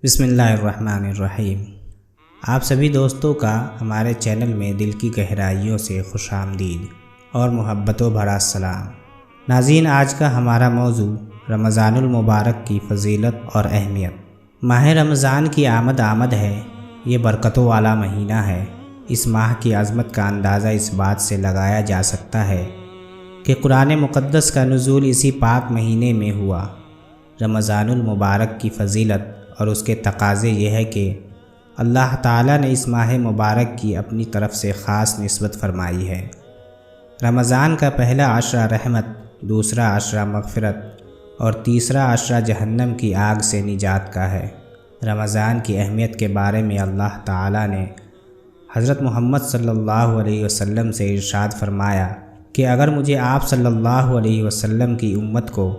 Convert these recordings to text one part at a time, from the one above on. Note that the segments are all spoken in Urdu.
بسم اللہ الرحمن الرحیم۔ آپ سبھی دوستوں کا ہمارے چینل میں دل کی گہرائیوں سے خوش آمدید اور محبتوں بھرا سلام۔ ناظرین، آج کا ہمارا موضوع رمضان المبارک کی فضیلت اور اہمیت۔ ماہ رمضان کی آمد ہے۔ یہ برکتوں والا مہینہ ہے۔ اس ماہ کی عظمت کا اندازہ اس بات سے لگایا جا سکتا ہے کہ قرآن مقدس کا نزول اسی پاک مہینے میں ہوا۔ رمضان المبارک کی فضیلت اور اس کے تقاضے یہ ہے کہ اللہ تعالیٰ نے اس ماہ مبارک کی اپنی طرف سے خاص نسبت فرمائی ہے۔ رمضان کا پہلا عشرہ رحمت، دوسرا عشرہ مغفرت اور تیسرا عشرہ جہنم کی آگ سے نجات کا ہے۔ رمضان کی اہمیت کے بارے میں اللہ تعالیٰ نے حضرت محمد صلی اللہ علیہ وسلم سے ارشاد فرمایا کہ اگر مجھے آپ صلی اللہ علیہ وسلم کی امت کو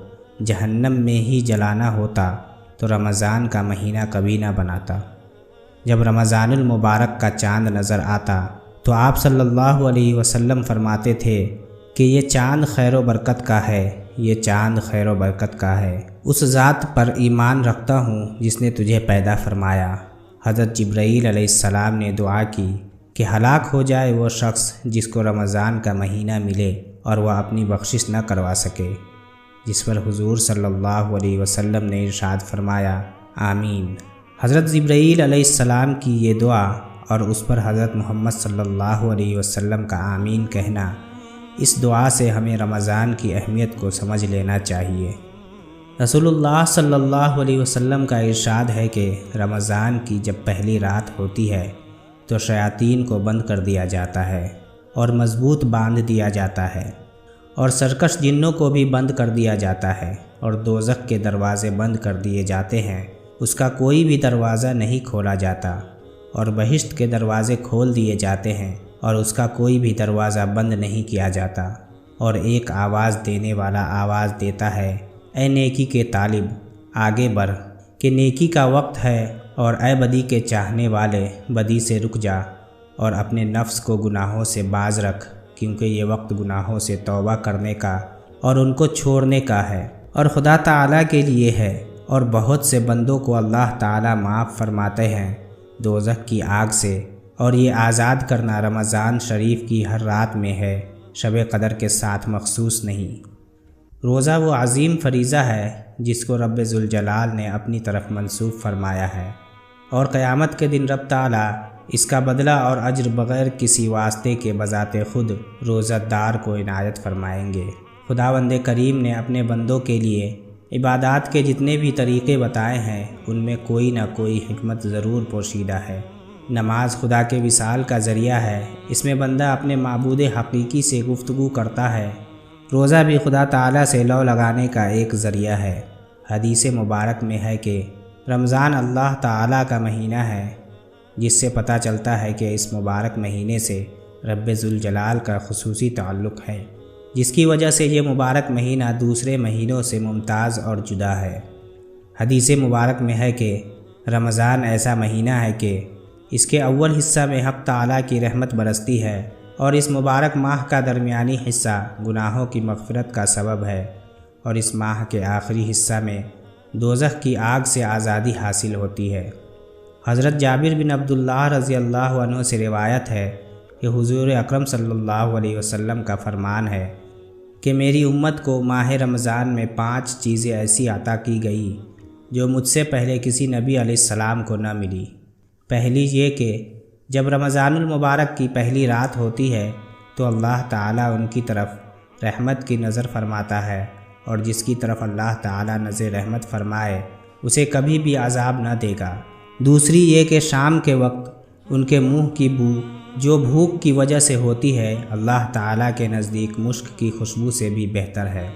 جہنم میں ہی جلانا ہوتا تو رمضان کا مہینہ کبھی نہ بناتا۔ جب رمضان المبارک کا چاند نظر آتا تو آپ صلی اللہ علیہ وسلم فرماتے تھے کہ یہ چاند خیر و برکت کا ہے، یہ چاند خیر و برکت کا ہے۔ اس ذات پر ایمان رکھتا ہوں جس نے تجھے پیدا فرمایا۔ حضرت جبرائیل علیہ السلام نے دعا کی کہ ہلاک ہو جائے وہ شخص جس کو رمضان کا مہینہ ملے اور وہ اپنی بخشش نہ کروا سکے، جس پر حضور صلی اللہ علیہ وسلم نے ارشاد فرمایا آمین۔ حضرت جبرائیل علیہ السلام کی یہ دعا اور اس پر حضرت محمد صلی اللہ علیہ وسلم کا آمین کہنا، اس دعا سے ہمیں رمضان کی اہمیت کو سمجھ لینا چاہیے۔ رسول اللہ صلی اللہ علیہ وسلم کا ارشاد ہے کہ رمضان کی جب پہلی رات ہوتی ہے تو شیاطین کو بند کر دیا جاتا ہے اور مضبوط باندھ دیا جاتا ہے، اور سرکش جنوں کو بھی بند کر دیا جاتا ہے، اور دوزخ کے دروازے بند کر دیے جاتے ہیں، اس کا کوئی بھی دروازہ نہیں کھولا جاتا، اور بہشت کے دروازے کھول دیے جاتے ہیں اور اس کا کوئی بھی دروازہ بند نہیں کیا جاتا، اور ایک آواز دینے والا آواز دیتا ہے، اے نیکی کے طالب آگے بڑھ کہ نیکی کا وقت ہے، اور اے بدی کے چاہنے والے بدی سے رک جا اور اپنے نفس کو گناہوں سے باز رکھ، کیونکہ یہ وقت گناہوں سے توبہ کرنے کا اور ان کو چھوڑنے کا ہے اور خدا تعالیٰ کے لیے ہے، اور بہت سے بندوں کو اللہ تعالیٰ معاف فرماتے ہیں دوزخ کی آگ سے، اور یہ آزاد کرنا رمضان شریف کی ہر رات میں ہے، شب قدر کے ساتھ مخصوص نہیں۔ روزہ وہ عظیم فریضہ ہے جس کو رب ذوالجلال نے اپنی طرف منسوب فرمایا ہے، اور قیامت کے دن رب تعالیٰ اس کا بدلہ اور اجر بغیر کسی واسطے کے بذات خود روزہ دار کو عنایت فرمائیں گے۔ خداوند کریم نے اپنے بندوں کے لیے عبادات کے جتنے بھی طریقے بتائے ہیں ان میں کوئی نہ کوئی حکمت ضرور پوشیدہ ہے۔ نماز خدا کے وصال کا ذریعہ ہے، اس میں بندہ اپنے معبود حقیقی سے گفتگو کرتا ہے۔ روزہ بھی خدا تعالیٰ سے لو لگانے کا ایک ذریعہ ہے۔ حدیث مبارک میں ہے کہ رمضان اللہ تعالیٰ کا مہینہ ہے، جس سے پتہ چلتا ہے کہ اس مبارک مہینے سے رب ذوالجلال کا خصوصی تعلق ہے، جس کی وجہ سے یہ مبارک مہینہ دوسرے مہینوں سے ممتاز اور جدا ہے۔ حدیث مبارک میں ہے کہ رمضان ایسا مہینہ ہے کہ اس کے اول حصہ میں حق تعالیٰ کی رحمت برستی ہے، اور اس مبارک ماہ کا درمیانی حصہ گناہوں کی مغفرت کا سبب ہے، اور اس ماہ کے آخری حصہ میں دوزخ کی آگ سے آزادی حاصل ہوتی ہے۔ حضرت جابر بن عبداللہ رضی اللہ عنہ سے روایت ہے کہ حضور اکرم صلی اللہ علیہ وسلم کا فرمان ہے کہ میری امت کو ماہ رمضان میں 5 چیزیں ایسی عطا کی گئی جو مجھ سے پہلے کسی نبی علیہ السلام کو نہ ملی۔ پہلی یہ کہ جب رمضان المبارک کی پہلی رات ہوتی ہے تو اللہ تعالیٰ ان کی طرف رحمت کی نظر فرماتا ہے، اور جس کی طرف اللہ تعالیٰ نظر رحمت فرمائے اسے کبھی بھی عذاب نہ دے گا۔ دوسری یہ کہ شام کے وقت ان کے منہ کی بو جو بھوک کی وجہ سے ہوتی ہے اللہ تعالیٰ کے نزدیک مشک کی خوشبو سے بھی بہتر ہے۔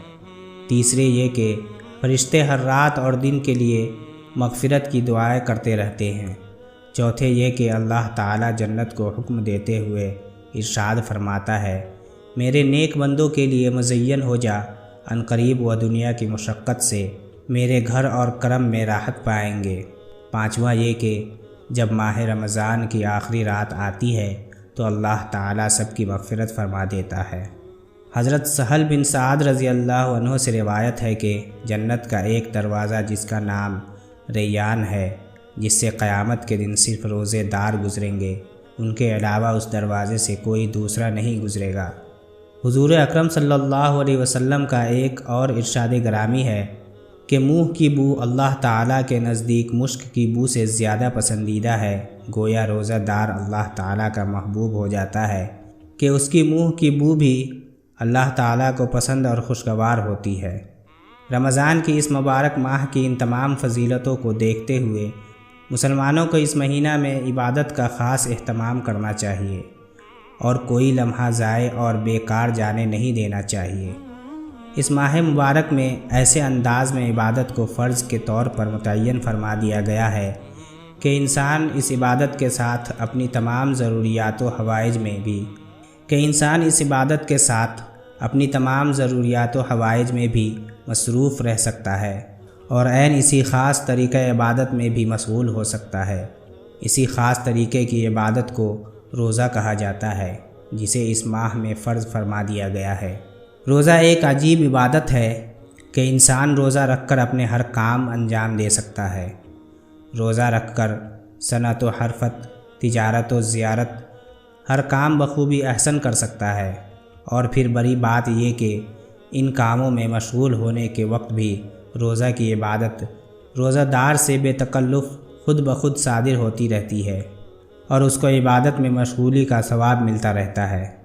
تیسرے یہ کہ فرشتے ہر رات اور دن کے لیے مغفرت کی دعائیں کرتے رہتے ہیں۔ چوتھے یہ کہ اللہ تعالیٰ جنت کو حکم دیتے ہوئے ارشاد فرماتا ہے، میرے نیک بندوں کے لیے مزین ہو جا، عنقریب وہ دنیا کی مشقت سے میرے گھر اور کرم میں راحت پائیں گے۔ پانچواں یہ کہ جب ماہ رمضان کی آخری رات آتی ہے تو اللہ تعالیٰ سب کی مغفرت فرما دیتا ہے۔ حضرت سہل بن سعد رضی اللہ عنہ سے روایت ہے کہ جنت کا ایک دروازہ جس کا نام ریان ہے جس سے قیامت کے دن صرف روزے دار گزریں گے، ان کے علاوہ اس دروازے سے کوئی دوسرا نہیں گزرے گا۔ حضور اکرم صلی اللہ علیہ وسلم کا ایک اور ارشاد گرامی ہے کہ منہ کی بو اللہ تعالیٰ کے نزدیک مشک کی بو سے زیادہ پسندیدہ ہے۔ گویا روزہ دار اللہ تعالیٰ کا محبوب ہو جاتا ہے کہ اس کی منہ کی بو بھی اللہ تعالیٰ کو پسند اور خوشگوار ہوتی ہے۔ رمضان کی اس مبارک ماہ کی ان تمام فضیلتوں کو دیکھتے ہوئے مسلمانوں کو اس مہینہ میں عبادت کا خاص اہتمام کرنا چاہیے اور کوئی لمحہ ضائع اور بیکار جانے نہیں دینا چاہیے۔ اس ماہ مبارک میں ایسے انداز میں عبادت کو فرض کے طور پر متعین فرما دیا گیا ہے کہ انسان اس عبادت کے ساتھ اپنی تمام ضروریات و حوائج میں بھی مصروف رہ سکتا ہے اور عین اسی خاص طریقہ عبادت میں بھی مشغول ہو سکتا ہے۔ اسی خاص طریقے کی عبادت کو روزہ کہا جاتا ہے، جسے اس ماہ میں فرض فرما دیا گیا ہے۔ روزہ ایک عجیب عبادت ہے کہ انسان روزہ رکھ کر اپنے ہر کام انجام دے سکتا ہے۔ روزہ رکھ کر صنعت و حرفت، تجارت و زیارت، ہر کام بخوبی احسن کر سکتا ہے، اور پھر بڑی بات یہ کہ ان کاموں میں مشغول ہونے کے وقت بھی روزہ کی عبادت روزہ دار سے بے تکلف خود بخود صادر ہوتی رہتی ہے اور اس کو عبادت میں مشغولی کا ثواب ملتا رہتا ہے۔